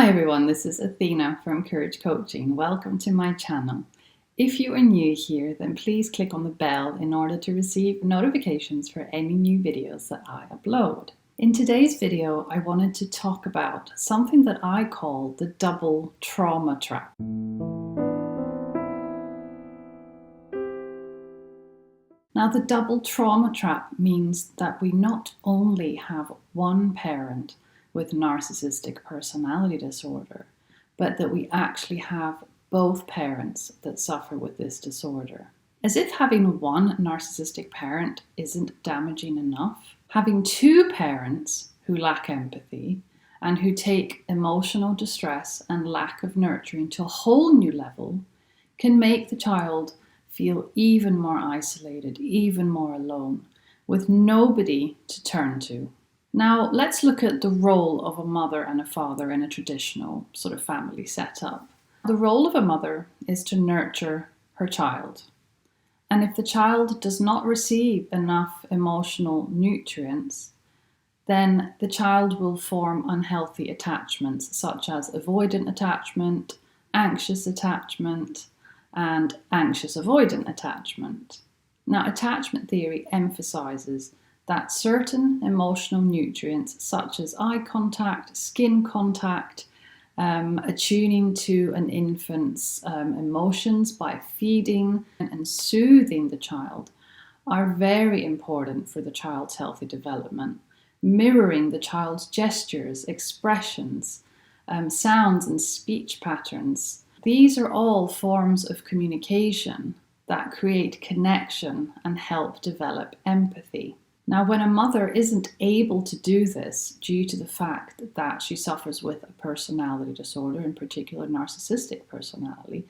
Hi everyone, this is Athena from Courage Coaching. Welcome to my channel. If you are new here, then please click on the bell in order to receive notifications for any new videos that I upload. In today's video, I wanted to talk about something that I call the double trauma trap. Now, the double trauma trap means that we not only have one parent with narcissistic personality disorder, but that we actually have both parents that suffer with this disorder. As if having one narcissistic parent isn't damaging enough, having two parents who lack empathy and who take emotional distress and lack of nurturing to a whole new level can make the child feel even more isolated, even more alone, with nobody to turn to. Now, let's look at the role of a mother and a father in a traditional sort of family setup. The role of a mother is to nurture her child. And if the child does not receive enough emotional nutrients, then the child will form unhealthy attachments such as avoidant attachment, anxious attachment, and anxious avoidant attachment. Now, attachment theory emphasizes that certain emotional nutrients such as eye contact, skin contact, attuning to an infant's emotions by feeding and soothing the child are very important for the child's healthy development. Mirroring the child's gestures, expressions, sounds and speech patterns. These are all forms of communication that create connection and help develop empathy. Now, when a mother isn't able to do this due to the fact that she suffers with a personality disorder, in particular narcissistic personality,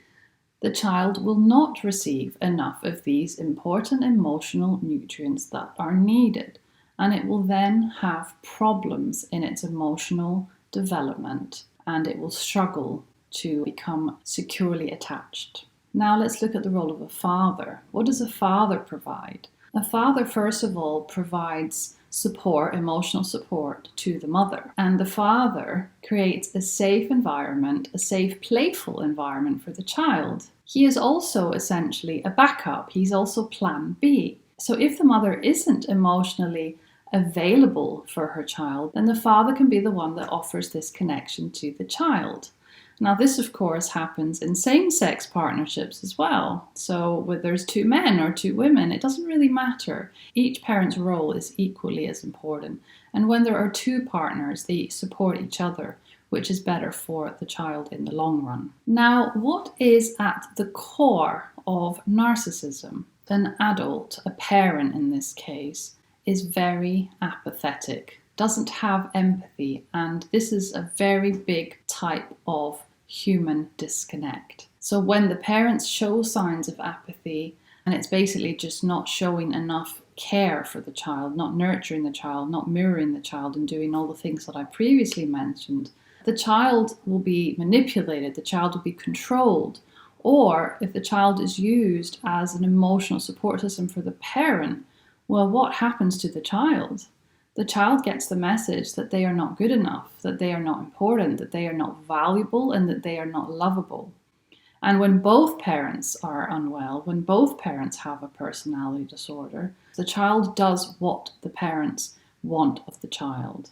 the child will not receive enough of these important emotional nutrients that are needed, and it will then have problems in its emotional development, and it will struggle to become securely attached. Now, let's look at the role of a father. What does a father provide? A father, first of all, provides support, emotional support to the mother. And the father creates a safe environment, a safe, playful environment for the child. He is also essentially a backup. He's also plan B. So if the mother isn't emotionally available for her child, then the father can be the one that offers this connection to the child. Now, this, of course, happens in same-sex partnerships as well. So whether there's two men or two women, it doesn't really matter. Each parent's role is equally as important. And when there are two partners, they support each other, which is better for the child in the long run. Now, what is at the core of narcissism? An adult, a parent in this case, is very apathetic, doesn't have empathy, and this is a very big type of human disconnect. So when the parents show signs of apathy, and it's basically just not showing enough care for the child, not nurturing the child, not mirroring the child, and doing all the things that I previously mentioned, the child will be manipulated, the child will be controlled, or if the child is used as an emotional support system for the parent, well, what happens to the child? The child gets the message that they are not good enough, that they are not important, that they are not valuable, and that they are not lovable. And when both parents are unwell, when both parents have a personality disorder, the child does what the parents want of the child.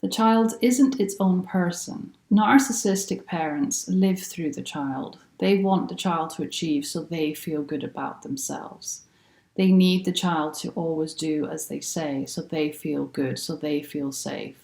The child isn't its own person. Narcissistic parents live through the child. They want the child to achieve so they feel good about themselves. They need the child to always do as they say, so they feel good, so they feel safe.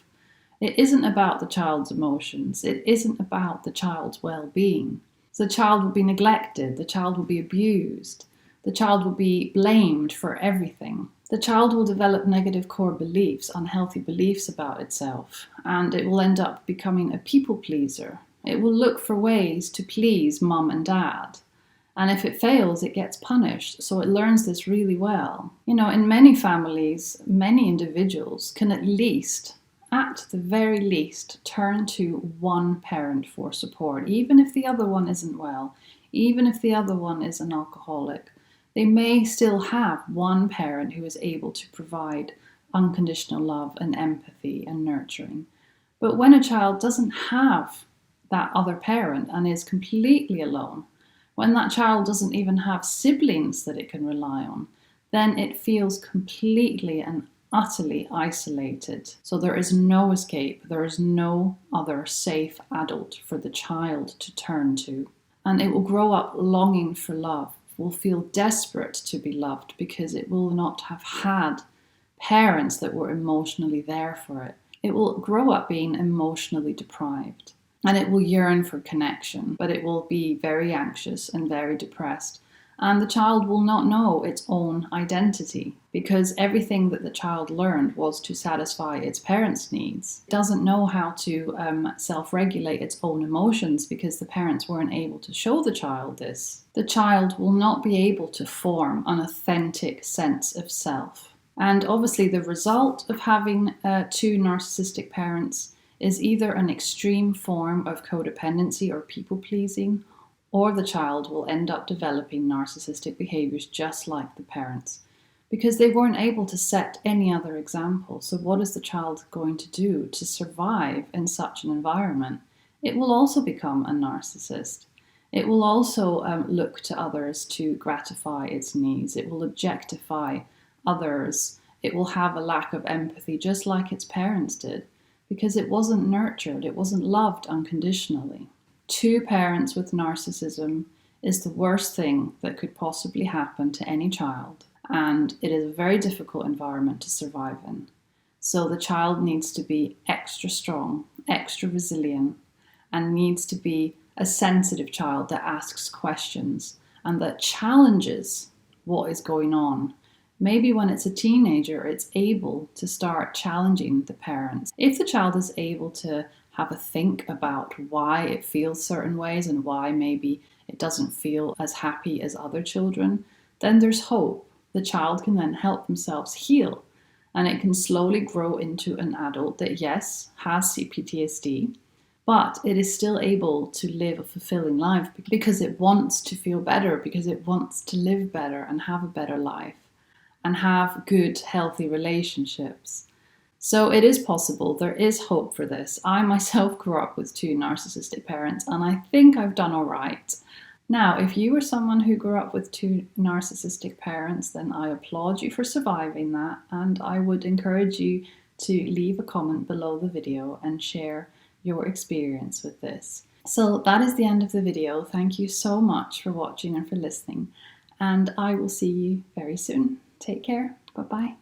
It isn't about the child's emotions. It isn't about the child's well-being. So the child will be neglected. The child will be abused. The child will be blamed for everything. The child will develop negative core beliefs, unhealthy beliefs about itself, and it will end up becoming a people pleaser. It will look for ways to please mum and dad. And if it fails, it gets punished. So it learns this really well. You know, in many families, many individuals can at the very least, turn to one parent for support. Even if the other one isn't well, even if the other one is an alcoholic, they may still have one parent who is able to provide unconditional love and empathy and nurturing. But when a child doesn't have that other parent and is completely alone, when that child doesn't even have siblings that it can rely on, then it feels completely and utterly isolated. So there is no escape, there is no other safe adult for the child to turn to. And it will grow up longing for love, will feel desperate to be loved because it will not have had parents that were emotionally there for it. It will grow up being emotionally deprived. And it will yearn for connection, but it will be very anxious and very depressed. And the child will not know its own identity because everything that the child learned was to satisfy its parents' needs. It doesn't know how to self-regulate its own emotions because the parents weren't able to show the child this. The child will not be able to form an authentic sense of self. And obviously the result of having two narcissistic parents is either an extreme form of codependency or people-pleasing, or the child will end up developing narcissistic behaviors just like the parents, because they weren't able to set any other example. So what is the child going to do to survive in such an environment? It will also become a narcissist. It will also look to others to gratify its needs. It will objectify others. It will have a lack of empathy, just like its parents did, because it wasn't nurtured, it wasn't loved unconditionally. Two parents with narcissism is the worst thing that could possibly happen to any child, and it is a very difficult environment to survive in. So the child needs to be extra strong, extra resilient, and needs to be a sensitive child that asks questions and that challenges what is going on. Maybe when it's a teenager, it's able to start challenging the parents. If the child is able to have a think about why it feels certain ways and why maybe it doesn't feel as happy as other children, then there's hope. The child can then help themselves heal, and it can slowly grow into an adult that, yes, has CPTSD, but it is still able to live a fulfilling life because it wants to feel better, because it wants to live better and have a better life and have good, healthy relationships. So it is possible. There is hope for this. I myself grew up with two narcissistic parents, and I think I've done all right. Now, if you were someone who grew up with two narcissistic parents, then I applaud you for surviving that, and I would encourage you to leave a comment below the video and share your experience with this. So that is the end of the video. Thank you so much for watching and for listening, and I will see you very soon. Take care. Bye-bye.